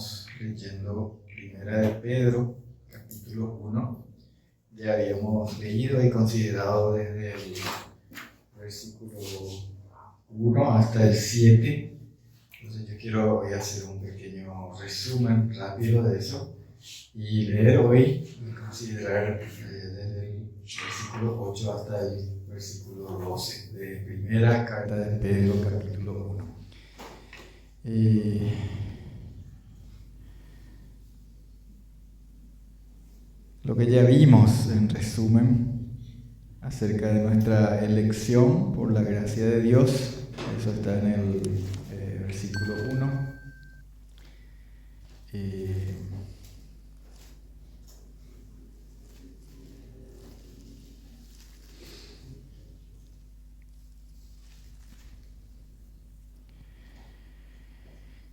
Estamos leyendo Primera de Pedro, capítulo 1. Ya habíamos leído y considerado desde el versículo 1 hasta el 7. Entonces yo quiero hoy hacer un pequeño resumen rápido de eso y leer hoy y considerar desde el versículo 8 hasta el versículo 12 de Primera Carta de Pedro, capítulo 1. Lo que ya vimos en resumen acerca de nuestra elección por la gracia de Dios, eso está en el versículo 1.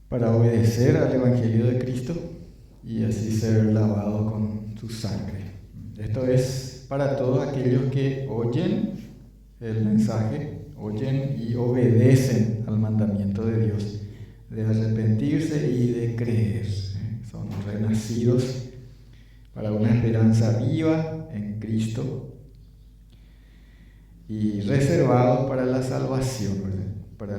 Para obedecer al Evangelio de Cristo y así ser lavado con su sangre. Esto es para todos aquellos que oyen el mensaje, oyen y obedecen al mandamiento de Dios, de arrepentirse y de creer. Son renacidos para una esperanza viva en Cristo y reservados para la salvación, para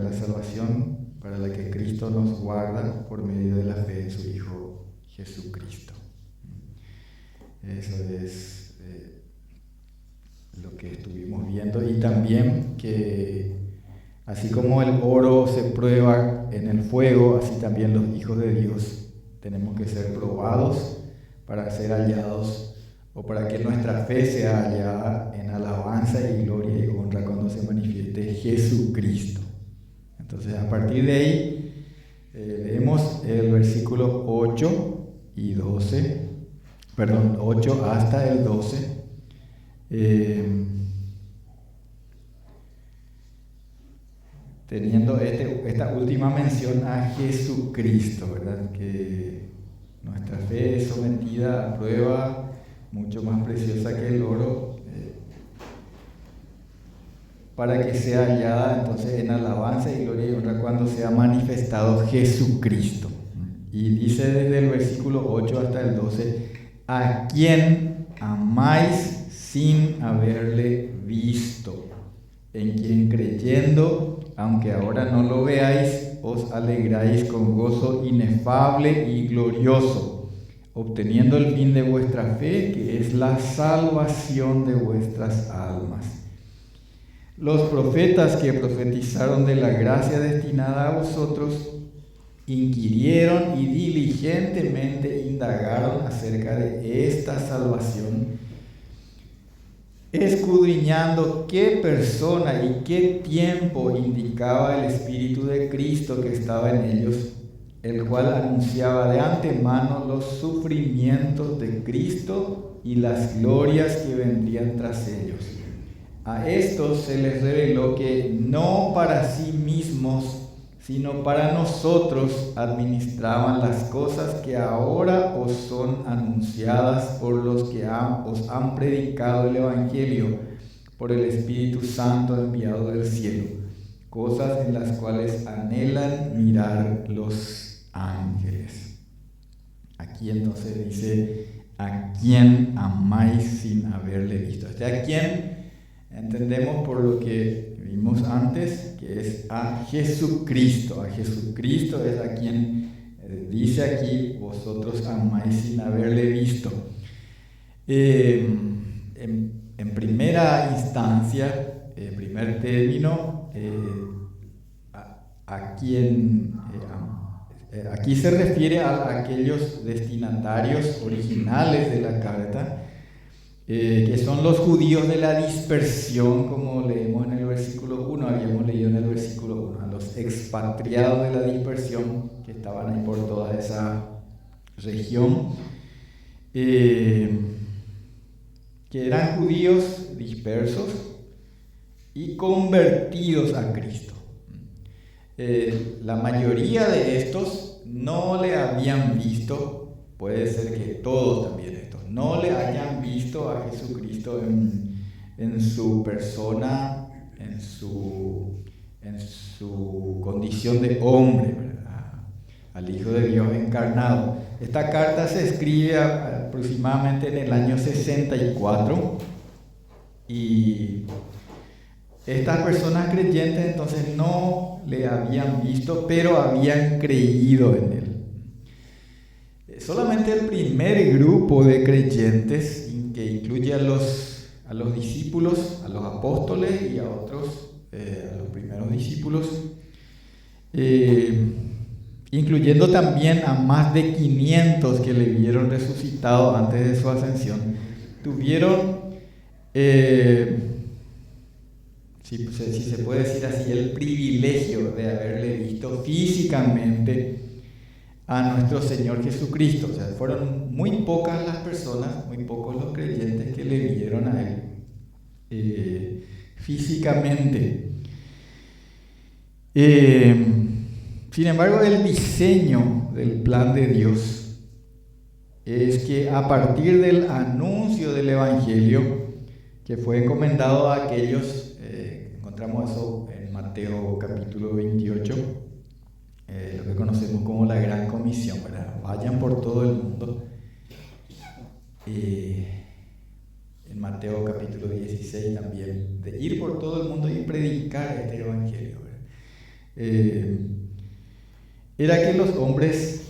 la que Cristo nos guarda por medio de la fe en su Hijo Jesucristo. Eso es lo que estuvimos viendo, y también que así como el oro se prueba en el fuego, así también los hijos de Dios tenemos que ser probados para ser hallados, o para que nuestra fe sea hallada en alabanza y gloria y honra cuando se manifieste Jesucristo. Entonces, a partir de ahí, leemos el versículo 8 y 12, 8 hasta el 12. Teniendo esta última mención a Jesucristo, ¿verdad? Que nuestra fe es sometida a prueba, mucho más preciosa que el oro, para que sea hallada entonces en alabanza y gloria y honra cuando sea manifestado Jesucristo. Y dice desde el versículo 8 hasta el 12, a quien amáis sin haberle visto, en quien creyendo, aunque ahora no lo veáis, os alegráis con gozo inefable y glorioso, obteniendo el fin de vuestra fe, que es la salvación de vuestras almas. Los profetas que profetizaron de la gracia destinada a vosotros inquirieron y diligentemente indagaron acerca de esta salvación, escudriñando qué persona y qué tiempo indicaba el Espíritu de Cristo que estaba en ellos, el cual anunciaba de antemano los sufrimientos de Cristo y las glorias que vendrían tras ellos. A estos se les reveló que no para sí mismos, sino para nosotros administraban las cosas que ahora os son anunciadas por los que os han predicado el Evangelio por el Espíritu Santo enviado del cielo, cosas en las cuales anhelan mirar los ángeles. Aquí entonces dice, a quien amáis sin haberle visto. ¿A quién? Entendemos por lo que vimos antes, que es a Jesucristo. A Jesucristo es a quien dice aquí, vosotros amáis sin haberle visto. En primera instancia, primer término, aquí se refiere a aquellos destinatarios originales de la carta, que son los judíos de la dispersión, como leemos en el versículo 1, habíamos leído en el versículo 1, a los expatriados de la dispersión que estaban ahí por toda esa región, que eran judíos dispersos y convertidos a Cristo. La mayoría de estos no le habían visto, puede ser que todos también estos, no le hayan visto a Jesucristo en su persona, en su condición de hombre, ¿verdad? al Hijo de Dios encarnado. Esta carta se escribe aproximadamente en el año 64 y estas personas creyentes entonces no le habían visto, pero habían creído en él. Solamente el primer grupo de creyentes, que incluye a los discípulos, a los apóstoles y a otros, a los primeros discípulos, incluyendo también a más de 500 que le vieron resucitado antes de su ascensión, tuvieron, si se puede decir así, el privilegio de haberle visto físicamente a nuestro Señor Jesucristo. O sea, fueron muy pocas las personas, muy pocos los creyentes que le vieron a Él físicamente. Sin embargo, el diseño del plan de Dios es que a partir del anuncio del Evangelio que fue encomendado a aquellos, encontramos eso en Mateo capítulo 28, lo que conocemos como la Gran Comisión, ¿verdad? Vayan por todo el mundo. En Mateo capítulo 16 también, de ir por todo el mundo y predicar este Evangelio, era que los hombres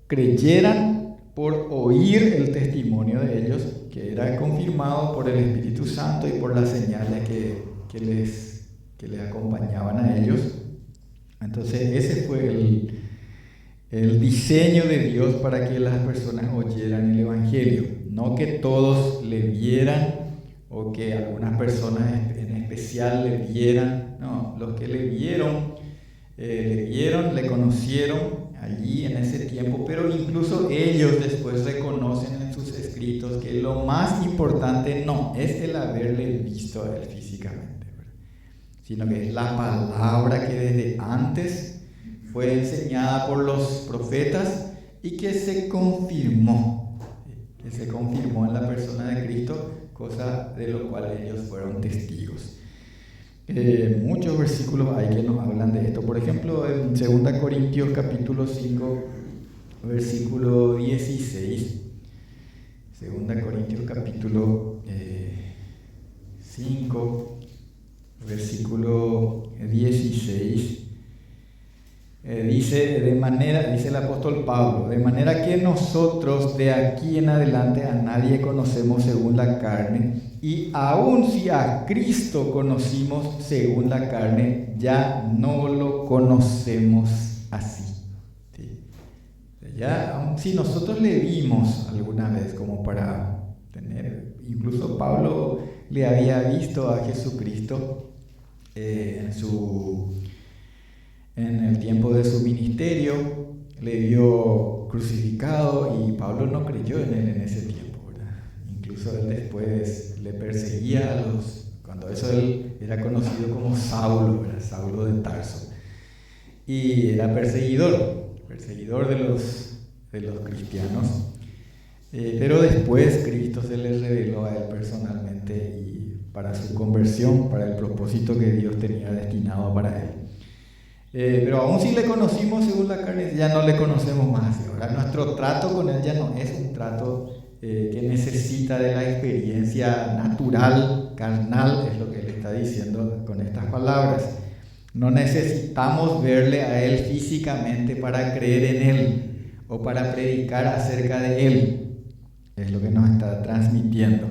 creyeran por oír el testimonio de ellos, que era confirmado por el Espíritu Santo y por las señales que les acompañaban a ellos. Entonces ese fue el diseño de Dios para que las personas oyeran el Evangelio. No que todos le vieran o que algunas personas en especial le vieran. No, los que le vieron, le conocieron allí en ese tiempo, pero incluso ellos después reconocen en sus escritos que lo más importante no es el haberle visto a él físicamente, sino que es la palabra que desde antes fue enseñada por los profetas y que se confirmó en la persona de Cristo, cosa de lo cual ellos fueron testigos. Muchos versículos hay que nos hablan de esto. Por ejemplo, en 2 Corintios capítulo 5, versículo 16. 2 Corintios capítulo 5, versículo 16. Dice el apóstol Pablo, de manera que nosotros de aquí en adelante a nadie conocemos según la carne, y aun si a Cristo conocimos según la carne, ya no lo conocemos así. ¿Sí? Ya, aun si nosotros le vimos alguna vez como para tener, incluso Pablo le había visto a Jesucristo en el tiempo de su ministerio, le vio crucificado y Pablo no creyó en él en ese tiempo, ¿verdad? Incluso él después le perseguía cuando él era conocido como Saulo, ¿verdad? Saulo de Tarso, y era perseguidor de los cristianos, pero después Cristo se le reveló a él personalmente y para su conversión, para el propósito que Dios tenía destinado para él. Pero aún si le conocimos según la carne, ya no le conocemos más. Ahora nuestro trato con él ya no es un trato que necesita de la experiencia natural, carnal, es lo que él está diciendo con estas palabras. No necesitamos verle a él físicamente para creer en él o para predicar acerca de él. Es lo que nos está transmitiendo.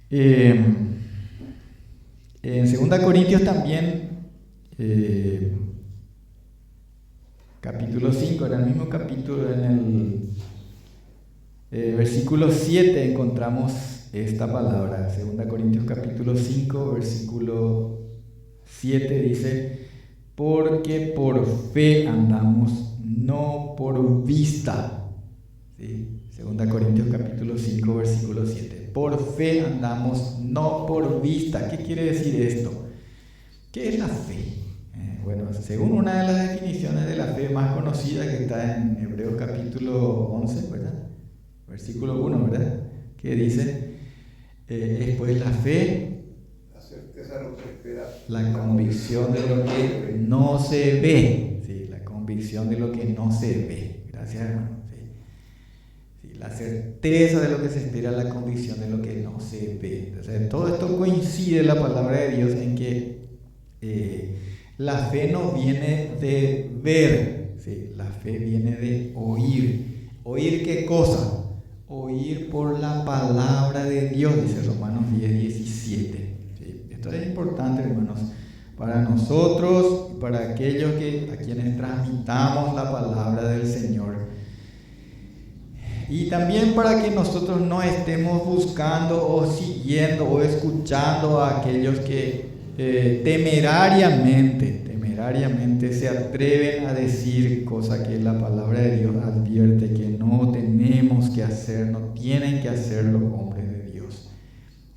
En 2 Corintios también, capítulo 5, en el mismo capítulo, en el versículo 7 encontramos esta palabra. 2 Corintios capítulo 5, versículo 7 dice: porque por fe andamos, no por vista. ¿Sí? 2 Corintios capítulo 5, versículo 7. Por fe andamos, no por vista. ¿Qué quiere decir esto? ¿Qué es la fe? Bueno, según una de las definiciones de la fe más conocida, que está en Hebreos capítulo 11, ¿verdad? Versículo 1, ¿verdad? Que dice, es pues la fe, la certeza de lo que se espera, la convicción de lo que no se ve. Sí, convicción de lo que no se ve. Gracias, hermano. Sí, la certeza de lo que se espera, la convicción de lo que no se ve. O sea, todo esto coincide en la palabra de Dios en que la fe no viene de ver, ¿sí? La fe viene de oír. ¿Oír qué cosa? Oír por la palabra de Dios, dice Romanos 10:17. ¿Sí? Esto es importante, hermanos, para nosotros y para aquellos a quienes transmitamos la palabra del Señor. Y también para que nosotros no estemos buscando o siguiendo o escuchando a aquellos que temerariamente se atreven a decir cosas que la palabra de Dios advierte que no tenemos que hacer, no tienen que hacer los hombres de Dios.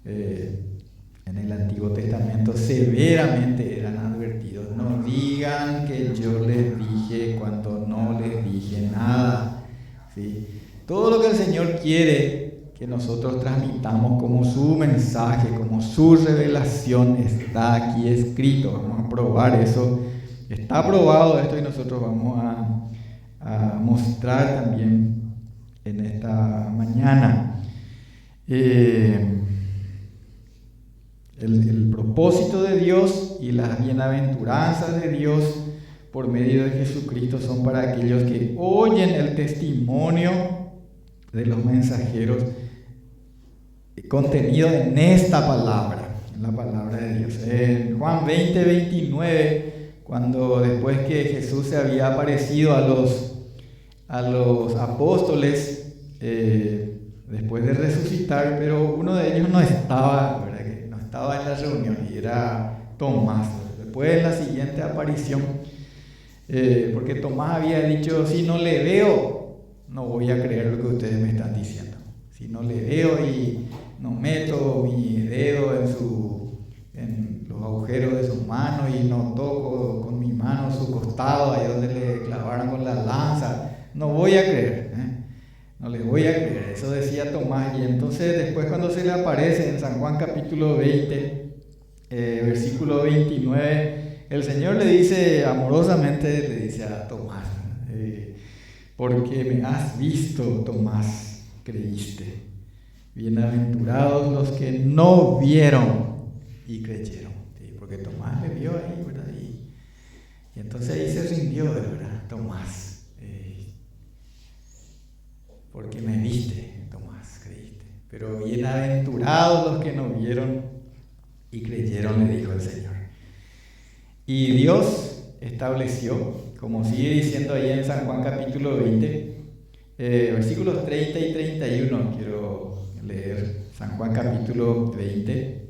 En el Antiguo Testamento severamente eran advertidos: no digan que yo les dije cuando no les dije nada. ¿Sí? Todo lo que el Señor quiere que nosotros transmitamos como su mensaje, como su revelación, está aquí escrito. Vamos a probar eso. Está probado esto y nosotros vamos a mostrar también en esta mañana. El propósito de Dios y las bienaventuranzas de Dios por medio de Jesucristo son para aquellos que oyen el testimonio de los mensajeros contenido en esta palabra, en la palabra de Dios. En Juan 20:29, cuando después que Jesús se había aparecido a los apóstoles, después de resucitar, pero uno de ellos no estaba, ¿verdad? Que no estaba en la reunión, y era Tomás. Después de la siguiente aparición, porque Tomás había dicho: si no le veo, no voy a creer lo que ustedes me están diciendo. Si no le veo y no meto mi dedo en los agujeros de sus manos y no toco con mi mano su costado, ahí donde le clavaron con la lanza, no voy a creer, no le voy a creer. Eso decía Tomás. Y entonces después, cuando se le aparece en San Juan capítulo 20, versículo 29, el Señor le dice amorosamente, le dice a Tomás: porque me has visto, Tomás, creíste. Bienaventurados los que no vieron y creyeron. ¿Sí? Porque Tomás le vio ahí, ¿verdad? Y entonces ahí se rindió, ¿verdad? Tomás, porque me viste, Tomás, creíste. Pero bienaventurados los que no vieron y creyeron, le dijo el Señor. Y Dios estableció, como sigue diciendo ahí en San Juan capítulo 20, versículos 30 y 31, quiero leer San Juan capítulo 20,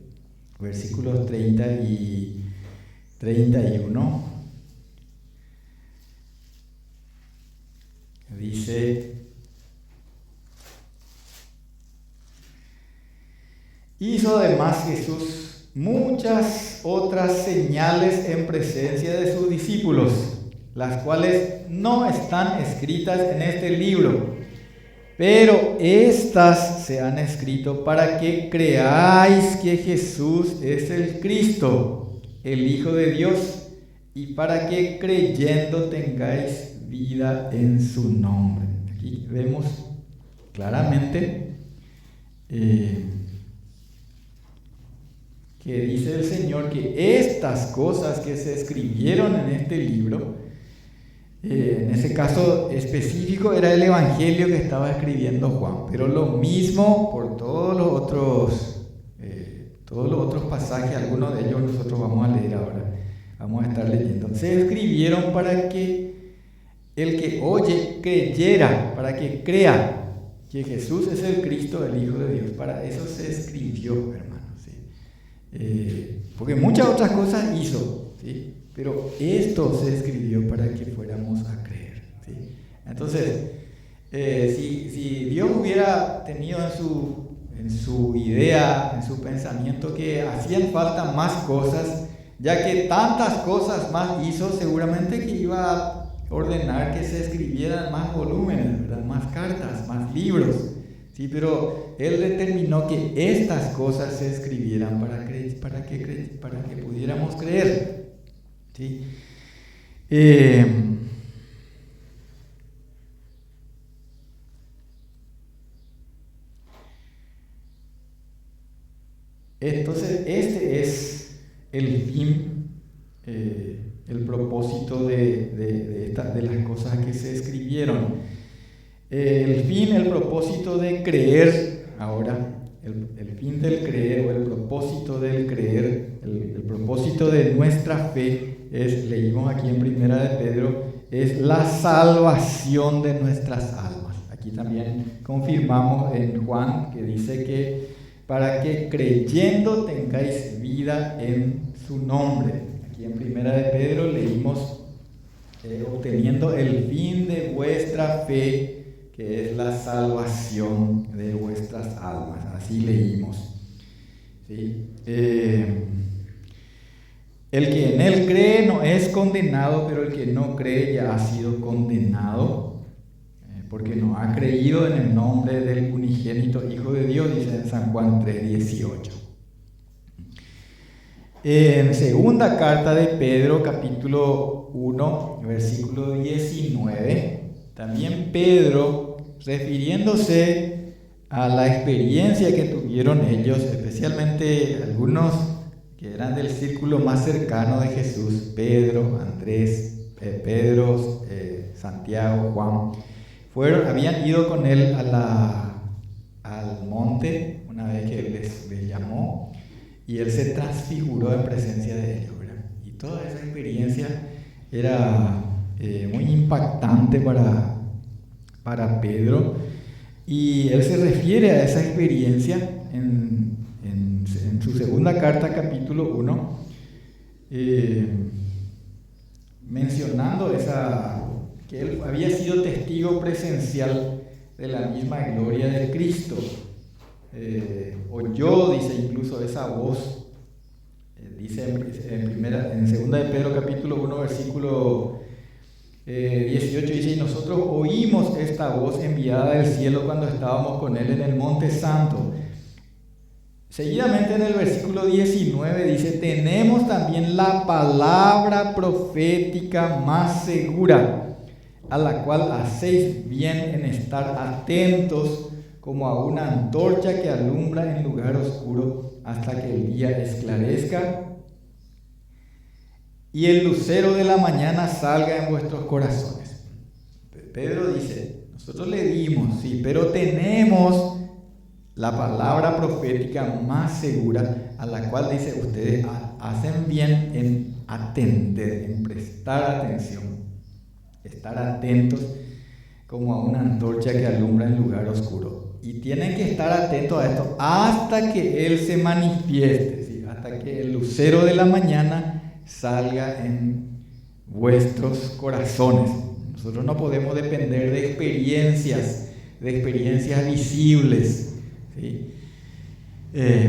versículos 30 y 31. Dice: hizo además Jesús muchas otras señales en presencia de sus discípulos, las cuales no están escritas en este libro, pero estas se han escrito para que creáis que Jesús es el Cristo, el Hijo de Dios, y para que creyendo tengáis vida en su nombre. Aquí vemos claramente que dice el Señor que estas cosas que se escribieron en este libro, en ese caso específico era el Evangelio que estaba escribiendo Juan, pero lo mismo por todos los otros pasajes, algunos de ellos nosotros vamos a leer ahora, vamos a estar leyendo. Se escribieron para que el que oye creyera, para que crea que Jesús es el Cristo, el Hijo de Dios. Para eso se escribió, hermanos, ¿sí? Porque muchas otras cosas hizo, ¿sí? Pero esto se escribió para que fuéramos a creer, ¿sí? Entonces, si Dios hubiera tenido en su idea, en su pensamiento, que hacían falta más cosas, ya que tantas cosas más hizo, seguramente que iba a ordenar que se escribieran más volúmenes, ¿verdad? Más cartas, más libros, ¿sí? Pero Él determinó que estas cosas se escribieran para que pudiéramos creer, ¿sí? Entonces, este es el fin, el propósito de las cosas que se escribieron. El fin, el propósito de creer, ahora, el fin del creer o el propósito del creer, el propósito de nuestra fe es, leímos aquí en Primera de Pedro, es la salvación de nuestras almas. Aquí también confirmamos en Juan que dice que para que creyendo tengáis vida en su nombre. Aquí en Primera de Pedro leímos obteniendo el fin de vuestra fe, que es la salvación de vuestras almas. Así leímos. ¿Sí? El que en él cree no es condenado, pero el que no cree ya ha sido condenado, porque no ha creído en el nombre del unigénito Hijo de Dios, dice en San Juan 3:18. En segunda carta de Pedro, capítulo 1, versículo 19, también Pedro, refiriéndose a la experiencia que tuvieron ellos, especialmente algunos que eran del círculo más cercano de Jesús, Pedro, Andrés, Santiago, Juan, habían ido con él al monte una vez que él les llamó, y él se transfiguró en presencia de ellos, ¿verdad? Y toda esa experiencia era muy impactante para Pedro, y él se refiere a esa experiencia en su segunda carta, capítulo 1, mencionando que él había sido testigo presencial de la misma gloria de Cristo. Oyó, dice, incluso esa voz, dice en segunda de Pedro capítulo 1 versículo 18, dice: y nosotros oímos esta voz enviada del cielo cuando estábamos con él en el monte santo. Seguidamente en el versículo 19 dice: tenemos también la palabra profética más segura, a la cual hacéis bien en estar atentos como a una antorcha que alumbra en lugar oscuro hasta que el día esclarezca y el lucero de la mañana salga en vuestros corazones. Pedro dice, nosotros le dimos, sí, pero tenemos la palabra profética más segura, a la cual dice, ustedes hacen bien en atender, en prestar atención, estar atentos como a una antorcha que alumbra en lugar oscuro. Y tienen que estar atentos a esto hasta que Él se manifieste, ¿sí? Hasta que el lucero de la mañana salga en vuestros corazones. Nosotros no podemos depender de experiencias visibles, ¿sí?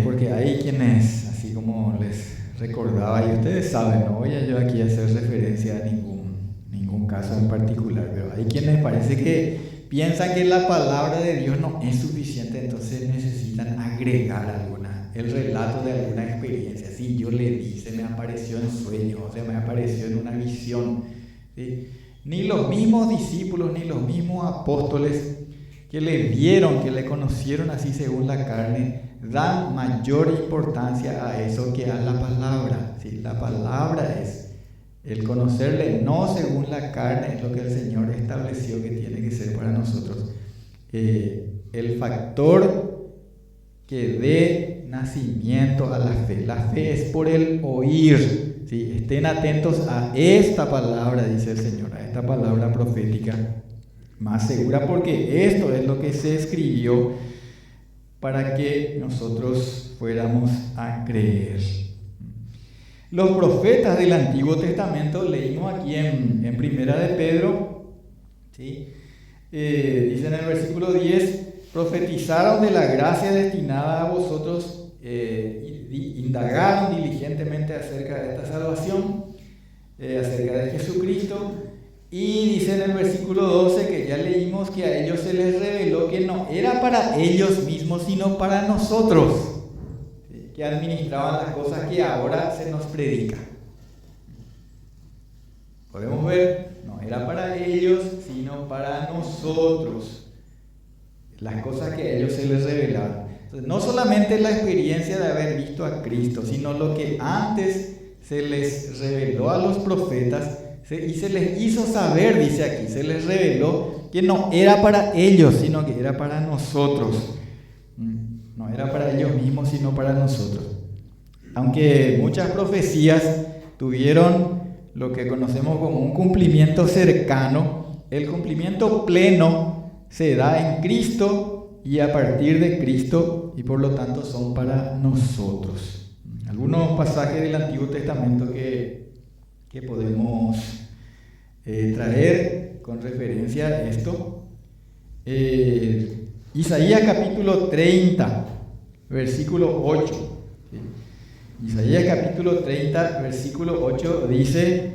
Porque hay quienes, así como les recordaba, y ustedes saben, no voy a yo aquí a hacer referencia a ningún caso en particular, pero hay quienes parece que piensan que la palabra de Dios no es suficiente, entonces necesitan agregar el relato de alguna experiencia. Sí, yo le di, se me apareció en sueños, o sea, me apareció en una visión, ¿sí? Ni los mismos discípulos, ni los mismos apóstoles que le vieron, que le conocieron así según la carne, dan mayor importancia a eso que a la palabra, ¿sí? La palabra es el conocerle no según la carne, es lo que el Señor estableció que tiene que ser para nosotros el factor que dé nacimiento a la fe. La fe es por el oír, ¿sí? Estén atentos a esta palabra, dice el Señor, a esta palabra profética más segura, porque esto es lo que se escribió para que nosotros fuéramos a creer. Los profetas del Antiguo Testamento, leímos aquí en Primera de Pedro, ¿sí? Dice en el versículo 10, profetizaron de la gracia destinada a vosotros, indagaron diligentemente acerca de esta salvación, acerca de Jesucristo, y dice en el versículo 12 que ya leímos que a ellos se les reveló que no era para ellos mismos, sino para nosotros, que administraban las cosas que ahora se nos predican. Podemos ver, no era para ellos, sino para nosotros, las cosas que a ellos se les revelaron. Entonces, no solamente la experiencia de haber visto a Cristo, sino lo que antes se les reveló a los profetas y se les hizo saber, dice aquí, se les reveló que no era para ellos, sino que era para nosotros. No era para ellos mismos, sino para nosotros. Aunque muchas profecías tuvieron lo que conocemos como un cumplimiento cercano, el cumplimiento pleno se da en Cristo y a partir de Cristo, y por lo tanto son para nosotros. Algunos pasajes del Antiguo Testamento que podemos traer con referencia a esto. Isaías capítulo 30, versículo 8. Isaías capítulo 30, versículo 8 dice: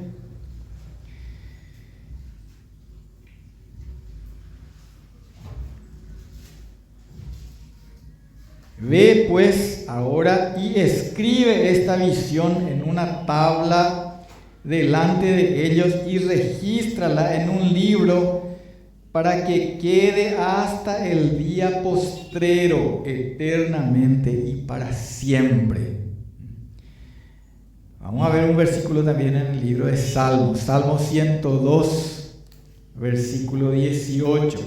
Ve pues ahora y escribe esta visión en una tabla delante de ellos y regístrala en un libro para que quede hasta el día postrero, eternamente y para siempre. Vamos a ver un versículo también en el libro de Salmos, Salmo 102, versículo 18.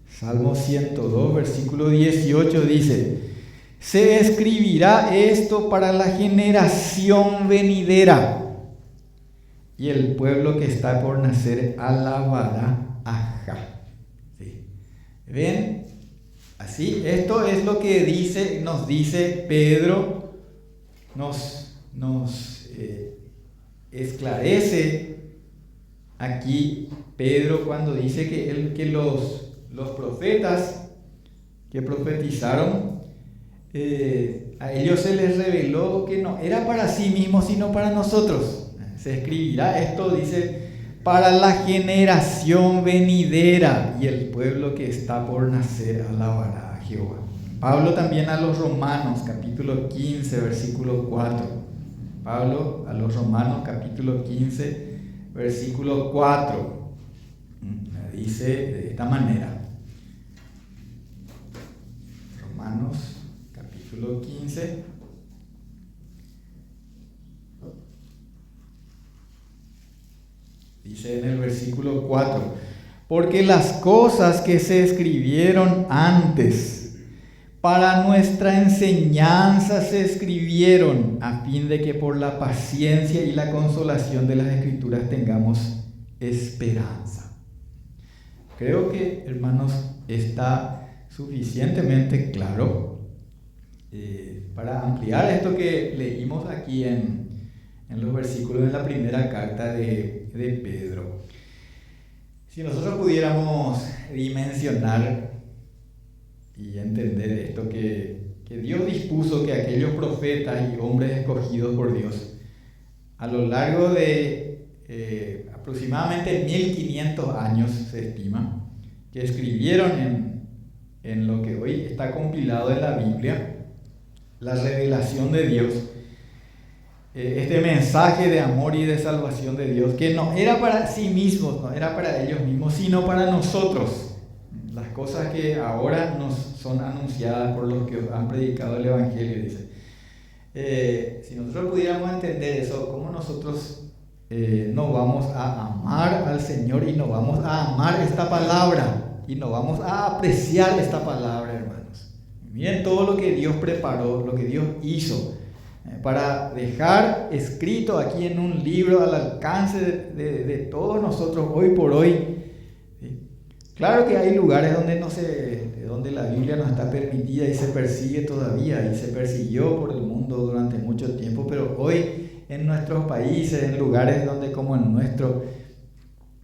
Salmo 102, versículo 18 dice: se escribirá esto para la generación venidera, y el pueblo que está por nacer alabará a Jah. ¿Sí? ¿Ven? Así, esto es lo que nos dice Pedro, nos esclarece aquí Pedro cuando dice que los profetas que profetizaron, a ellos se les reveló que no era para sí mismos, sino para nosotros. Se escribirá esto, dice, para la generación venidera, y el pueblo que está por nacer alabará a Jehová. Pablo también a los Romanos, capítulo 15, versículo 4. Pablo a los Romanos, capítulo 15, versículo 4. Dice de esta manera. Romanos, capítulo 15. Dice en el versículo 4: porque las cosas que se escribieron antes para nuestra enseñanza se escribieron a fin de que por la paciencia y la consolación de las Escrituras tengamos esperanza. Creo que, hermanos, está suficientemente claro para ampliar esto que leímos aquí en los versículos de la primera carta de Pedro. Si nosotros pudiéramos dimensionar y entender esto, que Dios dispuso que aquellos profetas y hombres escogidos por Dios, a lo largo de aproximadamente 1500 años, se estima, que escribieron en lo que hoy está compilado en la Biblia, la revelación de Dios, este mensaje de amor y de salvación de Dios, que no era para sí mismos, no era para ellos mismos, sino para nosotros. Las cosas que ahora nos son anunciadas por los que han predicado el Evangelio, dice. Si nosotros pudiéramos entender eso, ¿cómo nosotros no vamos a amar al Señor y no vamos a amar esta palabra y no vamos a apreciar esta palabra, hermanos? Miren todo lo que Dios preparó, lo que Dios hizo para dejar escrito aquí en un libro al alcance de todos nosotros hoy por hoy. ¿Sí? Claro que hay lugares donde la Biblia no está permitida y se persigue todavía, y se persiguió por el mundo durante mucho tiempo, pero hoy en nuestros países, en lugares donde como el nuestro,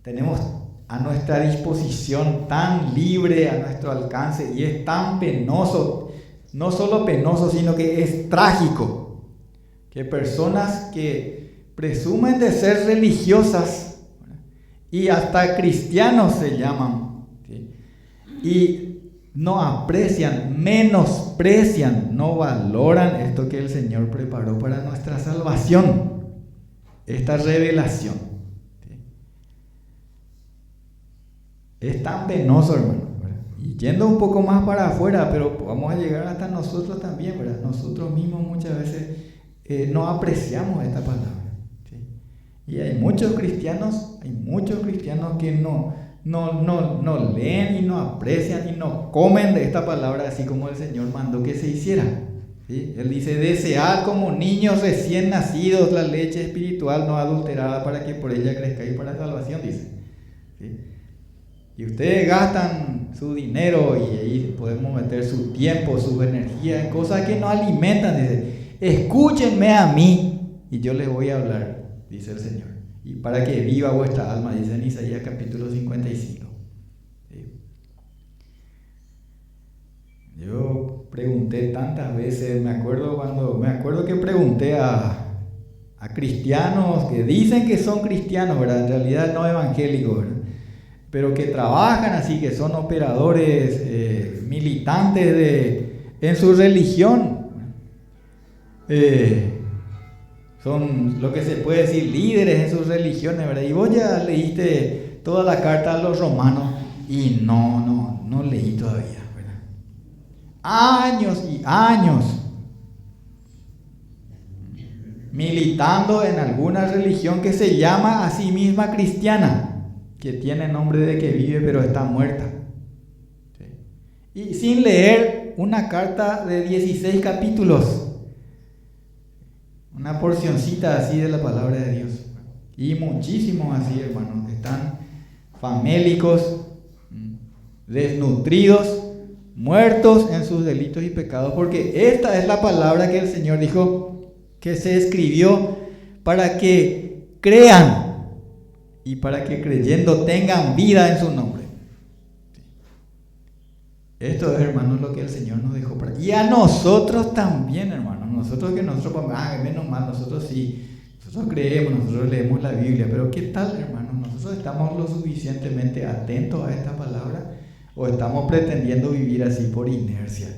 tenemos a nuestra disposición tan libre, a nuestro alcance, y es tan penoso, no solo penoso, sino que es trágico, que personas que presumen de ser religiosas y hasta cristianos se llaman, ¿sí? Y no aprecian, menosprecian, no valoran esto que el Señor preparó para nuestra salvación, esta revelación, ¿sí? Es tan penoso, hermano, ¿verdad? Y yendo un poco más para afuera, pero vamos a llegar hasta nosotros también, ¿verdad? Nosotros mismos muchas veces no apreciamos esta palabra, ¿sí? Y hay muchos cristianos que no leen y no aprecian y no comen de esta palabra así como el Señor mandó que se hiciera, ¿sí? Él dice: desead como niños recién nacidos la leche espiritual no adulterada para que por ella crezcáis para salvación, dice, ¿sí? Y ustedes gastan su dinero y ahí podemos meter su tiempo, su energía en cosas que no alimentan. Dice: escúchenme a mí y yo les voy a hablar, dice el Señor, y para que viva vuestra alma, dice en Isaías capítulo 55. ¿Sí? Yo pregunté tantas veces, me acuerdo que pregunté a cristianos que dicen que son cristianos, ¿verdad? En realidad no evangélicos, ¿verdad? Pero que trabajan así, que son operadores, militantes en su religión, son lo que se puede decir líderes en sus religiones, ¿verdad? Y vos ya leíste toda la carta a los romanos y no leí todavía, ¿verdad? Años y años militando en alguna religión que se llama a sí misma cristiana, que tiene nombre de que vive pero está muerta, ¿sí? Y sin leer una carta de 16 capítulos, una porcioncita así de la palabra de Dios. Y muchísimos así, hermanos, están famélicos, desnutridos, muertos en sus delitos y pecados, porque esta es la palabra que el Señor dijo que se escribió para que crean y para que creyendo tengan vida en su nombre. Esto es, hermanos, lo que el Señor nos dejó para... Y a nosotros también, hermanos. Menos mal, nosotros sí, nosotros creemos, nosotros leemos la Biblia, pero ¿qué tal, hermanos? ¿Nosotros estamos lo suficientemente atentos a esta palabra o estamos pretendiendo vivir así por inercia?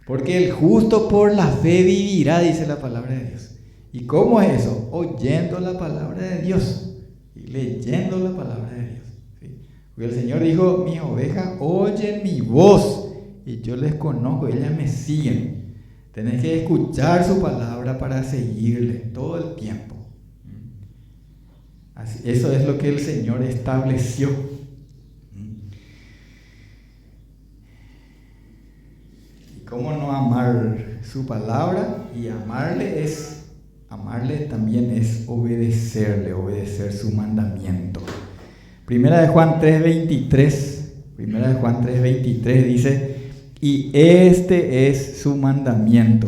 Porque el justo por la fe vivirá, dice la palabra de Dios. ¿Y cómo es eso? Oyendo la palabra de Dios y leyendo la palabra de Dios, ¿sí? Porque el Señor dijo: mis ovejas oyen mi voz y yo les conozco, ellas me siguen. Tenés que escuchar su palabra para seguirle todo el tiempo. Así, eso es lo que el Señor estableció. ¿Y cómo no amar su palabra? Y amarle también es obedecer su mandamiento. Primera de Juan 3:23 dice: y este es su mandamiento,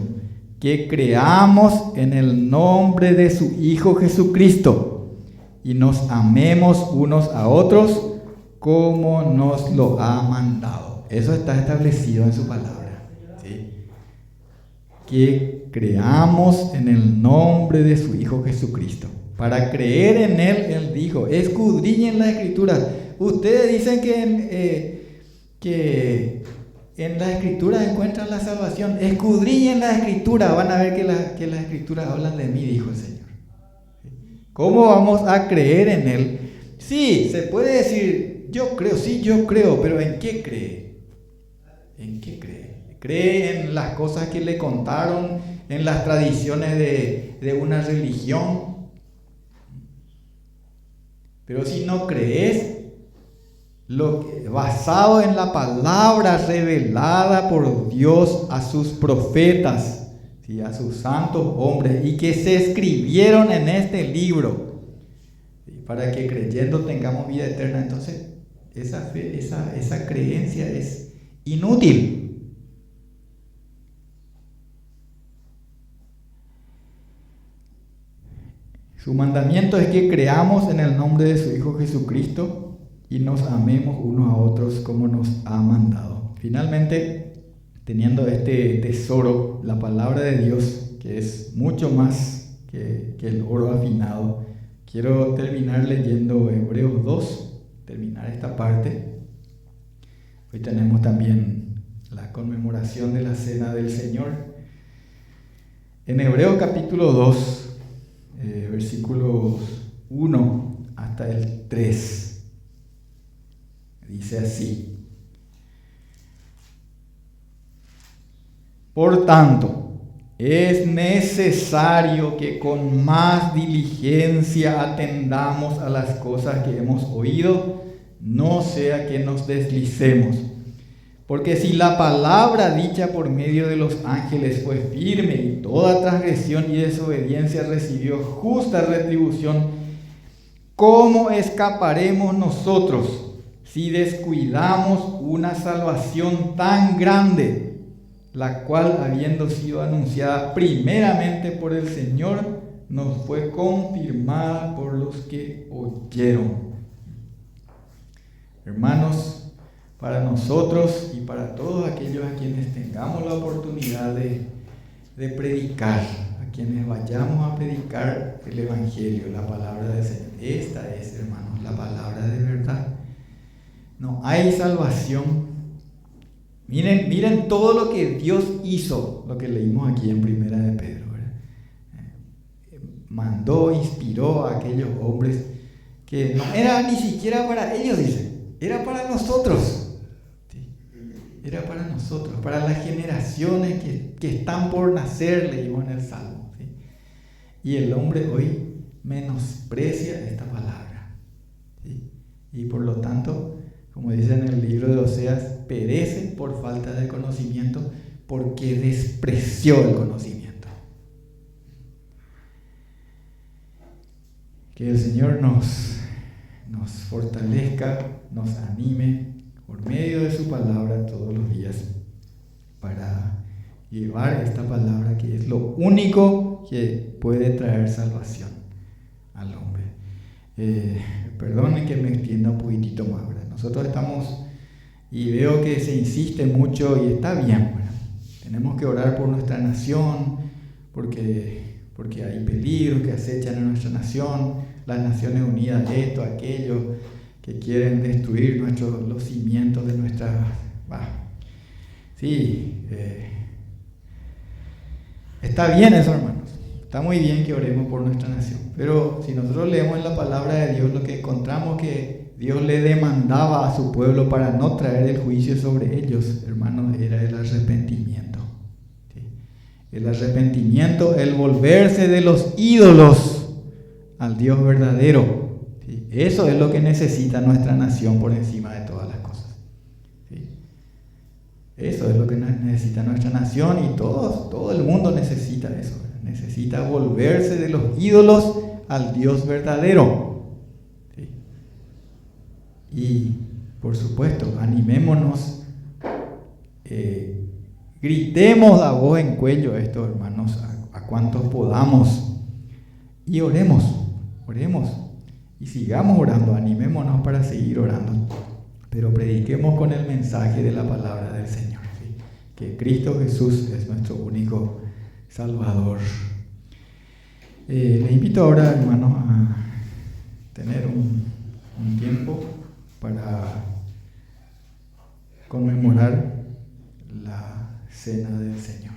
que creamos en el nombre de su Hijo Jesucristo y nos amemos unos a otros como nos lo ha mandado. Eso está establecido en su palabra, ¿sí? Que creamos en el nombre de su Hijo Jesucristo. Para creer en Él, Él dijo: escudriñen la Escritura. Ustedes dicen que en las Escrituras encuentran la salvación. Escudriñen la Escritura, van a ver que las Escrituras hablan de mí, dijo el Señor. ¿Cómo vamos a creer en Él? Sí, se puede decir: yo creo, pero ¿en qué cree? ¿En qué cree? ¿Cree en las cosas que le contaron, en las tradiciones de una religión? Pero si no crees, basado en la palabra revelada por Dios a sus profetas, ¿sí? A sus santos hombres, y que se escribieron en este libro, ¿sí? Para que creyendo tengamos vida eterna, entonces esa fe, esa creencia es inútil. Su mandamiento es que creamos en el nombre de su Hijo Jesucristo y nos amemos unos a otros como nos ha mandado. Finalmente, teniendo este tesoro, la palabra de Dios, que es mucho más que el oro afinado, quiero terminar leyendo Hebreos 2, terminar esta parte. Hoy tenemos también la conmemoración de la Cena del Señor. En Hebreos capítulo 2, versículos 1 hasta el 3. Dice así: por tanto, es necesario que con más diligencia atendamos a las cosas que hemos oído, no sea que nos deslicemos. Porque si la palabra dicha por medio de los ángeles fue firme y toda transgresión y desobediencia recibió justa retribución, ¿cómo escaparemos nosotros si descuidamos una salvación tan grande, la cual, habiendo sido anunciada primeramente por el Señor, nos fue confirmada por los que oyeron? Hermanos, para nosotros y para todos aquellos a quienes tengamos la oportunidad de predicar, a quienes vayamos a predicar el Evangelio, la palabra del Señor, esta es, hermanos, la palabra de verdad. No hay salvación. Miren todo lo que Dios hizo, lo que leímos aquí en Primera de Pedro, ¿verdad? Mandó, inspiró a aquellos hombres que no era ni siquiera para ellos, dice, era para nosotros. ¿Sí? Era para nosotros, para las generaciones que están por nacer, leímos en el Salmo. ¿Sí? Y el hombre hoy menosprecia esta palabra. ¿Sí? Y por lo tanto, como dice en el libro de Oseas, perece por falta de conocimiento, porque despreció el conocimiento. Que el Señor nos fortalezca, nos anime por medio de su palabra todos los días para llevar esta palabra, que es lo único que puede traer salvación al hombre. Perdonen que me extienda un poquitito más, ¿verdad? Nosotros estamos, y veo que se insiste mucho, y está bien, ¿verdad? Tenemos que orar por nuestra nación, porque hay peligros que acechan a nuestra nación, las Naciones Unidas, esto, aquello, que quieren destruir los cimientos de nuestra... está bien eso, hermanos. Está muy bien que oremos por nuestra nación, pero si nosotros leemos en la palabra de Dios, lo que encontramos que Dios le demandaba a su pueblo para no traer el juicio sobre ellos, hermanos, era el arrepentimiento. ¿Sí? El arrepentimiento, el volverse de los ídolos al Dios verdadero. ¿Sí? Eso es lo que necesita nuestra nación por encima de todas las cosas. ¿Sí? Eso es lo que necesita nuestra nación, y todo el mundo necesita eso. Necesita volverse de los ídolos al Dios verdadero. ¿Sí? Y por supuesto, animémonos, gritemos a voz en cuello esto, hermanos, a cuantos podamos, y oremos y sigamos orando, animémonos para seguir orando, pero prediquemos con el mensaje de la palabra del Señor, ¿sí? Que Cristo Jesús es nuestro único Salvador. Les invito ahora, hermanos, a tener un tiempo para conmemorar la cena del Señor.